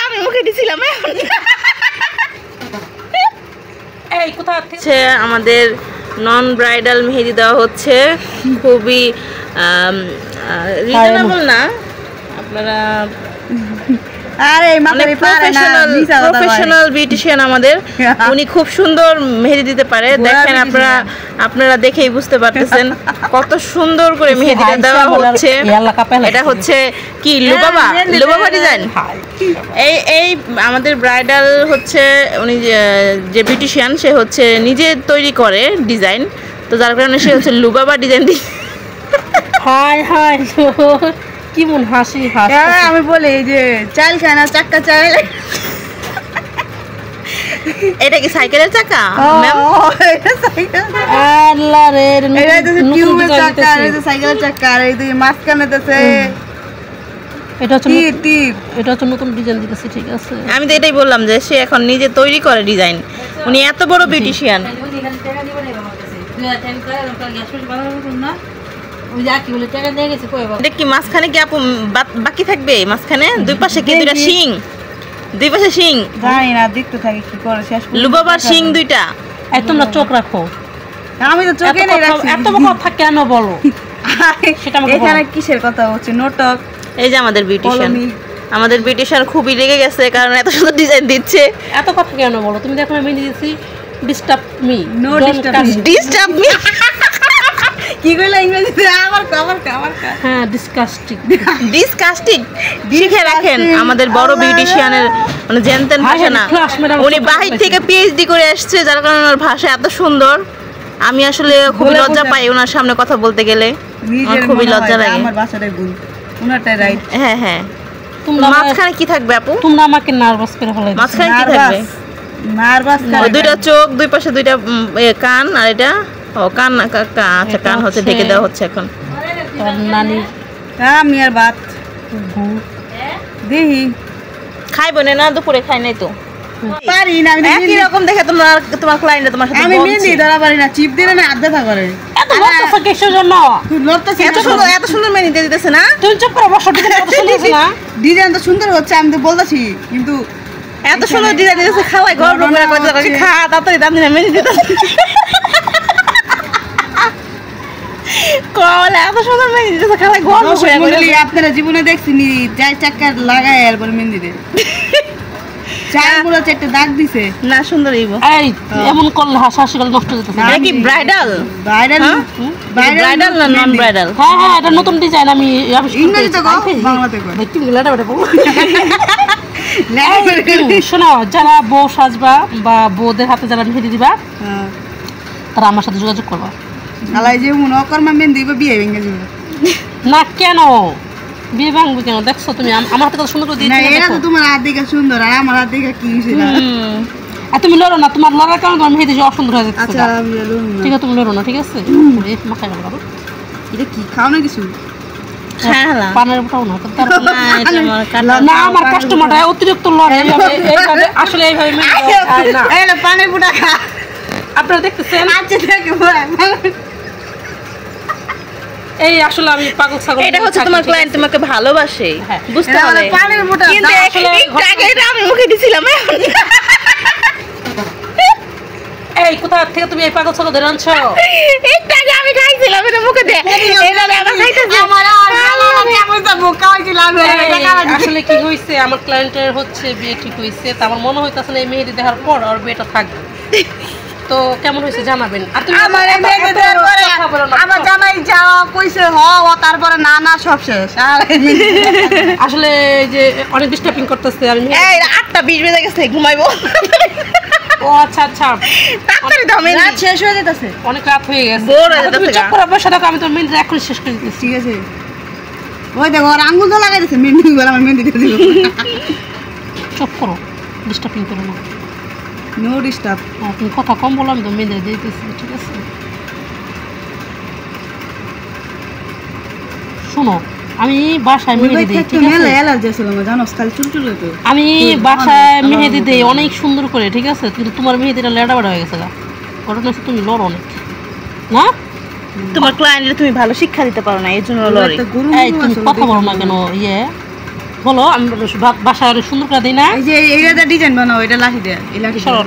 আমি মুখে দিছিলাম এই কোথা থেকে আমাদের নন ব্রাইডাল মেহেদি দেওয়া হচ্ছে খুবই রিজনেবল না আপনারা প্রফেশনাল বিউটিশিয়ান আমাদের উনি খুব সুন্দর মেহেদি দিতে পারে দেখেন আপনারা দেখেই বুঝতে পারতেছেন কত সুন্দর করে মেহেদিটা দেওয়া হচ্ছে এটা হচ্ছে কি লুবাবা ডিজাইন এই আমাদের ব্রাইডাল হচ্ছে উনি যে বিউটিশিয়ান সে হচ্ছে নিজে তৈরি করে ডিজাইন তো যার কারণে সে হচ্ছে লুবাবা ডিজাইন দিয়ে হায় হায় কি মন হাসি আমি বলি এই যে চাল খায় না চাক্কা চাল এটা কি সাইকেলের চাকা আল্লাহ রে এটা তো টিউবের চাকা এটা সাইকেলের চাকা আর এই দুই মাঝখানে আছে এটা হচ্ছে টিপ এটা হচ্ছে নতুন ডিজাইন দিতেছে ঠিক আছে আমি তো এটাই বললাম যে সে এখন নিজে তৈরি করে ডিজাইন উনি এত বড় বিউটিশিয়ান এটা কি মাঝখানে কি আপু বাকি থাকবে মাঝখানে দুই পাশে কি দুইটা শিং দুই পাশে শিং জানি না দেখতে থাকি কি করে শেষ লুবাবার শিং দুইটা এই তোমরা চোখ রাখো আমি তো চোখে নেই রাখছি এত কথা কেন বলো সেটা আমাকে এখানে কিসের কথা হচ্ছে নোটক এই যে আমাদের বিউটিশিয়ান খুবই রেগে গেছে কারণ এত সুন্দর ডিজাইন দিচ্ছে এত কথা কেন বলো তুমি দেখো আমি দিয়েছি disturb me no disturb me কি কইলা ইংরেজিতে আবার হ্যাঁ ডিসকাস্টিং শিখে রাখেন আমাদের বড় বিউটিশিয়ানের মানে জেনতেন ভাষা না উনি বাহির থেকে পিএইচডি করে আসছে যার কারণে ওনার ভাষা এত সুন্দর আমি আসলে খুব লজ্জা পাই ওনার সামনে কথা বলতে গেলে খুবই লজ্জা লাগে আমার ভাষাটাই ভুল ওনারটাই রাইট হ্যাঁ তোমরা মাঝখানে কি থাকবে আপু তোমরা আমাকে নার্ভাস করে ফেলে মাঝখানে কি থাকবে নার্ভাস ওই দুইটা চোখ দুই পাশে দুইটা কান আর এটা ও কান আচ্ছা কান হচ্ছে ঢেকে দেওয়া হচ্ছে এখন নানি আমি আর ভাত দেহি খাইবো না দুপুরে খাই নাই তো পারি না আমি একই রকম দেখে তোমার ক্লায়েন্ট তোমার সাথে আমি মেহেদি ধরা পারি না চিপ দিলে না আধা থাকা করে এত লজ্জা কিসের জন্য এত সুন্দর মেহেদি দিতেছে না তুমি চুপ করে বসো ডিজাইন কত সুন্দর আছে না ডিজাইন তো সুন্দর হচ্ছে আমি তো বলতাছি কিন্তু এত সুন্দর ডিজাইন দিতেছে খাওয়াই গর্ব করে কইতে খা তাড়াতাড়ি দাম দিনা মেহেদি দিতেছে কল এত সুন্দর মেহেদি দিতেছে খাওয়াই গর্ব করে আপনারা জীবনে দেখছিনি যাই চাক্কা লাগায় এরপর মেহেদি দেয় চার পুরো চারটে দাগ দিছে না সুন্দর এইবো এই এমন করলে হাসি গেল নষ্ট হয়ে যাচ্ছে এটা কি ব্রাইডাল না নন ব্রাইডাল হ্যাঁ এটা নতুন ডিজাইন আমি ইংরেজিতে কও বাংলাতে কও দেখি মিলাটা ওটা বল শোনো যারা বউ সাজবা বা বউদের হাতে যারা মেহেদি দিবা তারা আমার সাথে যোগাযোগ করবা আলাই যে মন অকর্মা মেহেদি দিব বিয়ে ভেঙে যাবে না কেন বিয়ে ভাঙবে কেন দেখছো তুমি আমার হাতে কত সুন্দর করে দিয়েছি না এটা তো তোমার হাত দেখে সুন্দর আর আমার হাত দেখে কি হইছে না আর তুমি লড়ো না তোমার লড়ার কারণে তোমার মেহেদি যে অসুন্দর হয়ে যাচ্ছে আচ্ছা আমি লড়ো ঠিক আছে তুমি লড়ো না ঠিক আছে মাথায় গেল বাবু এটা কি খাও না কিছু হ্যাঁ পানের উঠাও না না আমার কাস্টমারটা অতিরিক্ত লড়ে এইভাবে আসলে এইভাবে না এই না পানের ফুটা খা আপনারা দেখতেছেন আচ্ছা দেখো এই আসলে আমি পাগল ছাগল এটা হচ্ছে তোমার ক্লায়েন্ট তোমাকে ভালোবাসে বুঝতে পারলে পানের ফুটা কিন্তু এটা আমি মুখে দিছিলাম এই কোথা থেকে তুমি এই পাগল ছাগল ধরে আনছো এটা আমি খাইছিলাম এটা মুখে দে এটা আবার খাইতেছি আমার আমি তো মুখ খাইছিলাম আসলে কি হইছে আমার ক্লায়েন্টের হচ্ছে বিয়ে ঠিক হইছে তো আমার মনে হইতাছে না এই মেহেদি দেখার পর আর বিয়েটা থাকবে তো কেমন হইছে জানাবেন আর তুমি আমার মেহেদি দেওয়ার পরে আমার জামাই যাও কইছে হ তারপরে না না সব শেষ আসলে যে অনেক ডিস্টার্বিং করতেছে আমি এই 8:20 বেজে গেছে ঘুমাইবো ও আচ্ছা তাড়াতাড়ি দাও মেহেদি রাত শেষ হয়ে যাচ্ছে অনেক রাত হয়ে গেছে বোর হয়ে যাচ্ছে তুমি চুপ করে বসে থাকো আমি তো মেহেদি এখন শেষ করে দিতেছি ঠিক আছে ওই দেখো আর আঙ্গুল তো লাগাই দিছে মেহেদি বলে আমার মেহেদি দিয়ে দিল চুপ করো ডিস্টার্বিং করো না নো ডিস্টার্ব তুমি কথা কম বলো আমি তো মেহেদি দিয়ে দিতেছি ঠিক আছে শোনো আমি বাসায় মেহেদি দেই ঠিক আছে অ্যালার্জি আছে আমার জানো খালি চুলচুল হতো আমি বাসায় মেহেদি দেই অনেক সুন্দর করে ঠিক আছে কিন্তু তোমার মেহেদিটা লেডা বেড়া হয়ে গেছে গা ঘটনা হচ্ছে তুমি লড়ো অনেক না তোমার ক্লায়েন্টকে তুমি ভালো শিক্ষা দিতে পারো না এর জন্য লড়ে এই তুমি কথা বলো না কেন বলো আমি বাসায় অনেক সুন্দর করে দিই না এই যে এইটা ডিজাইন বানাও, এটা লাঠি দেয়, এই লাঠি সরো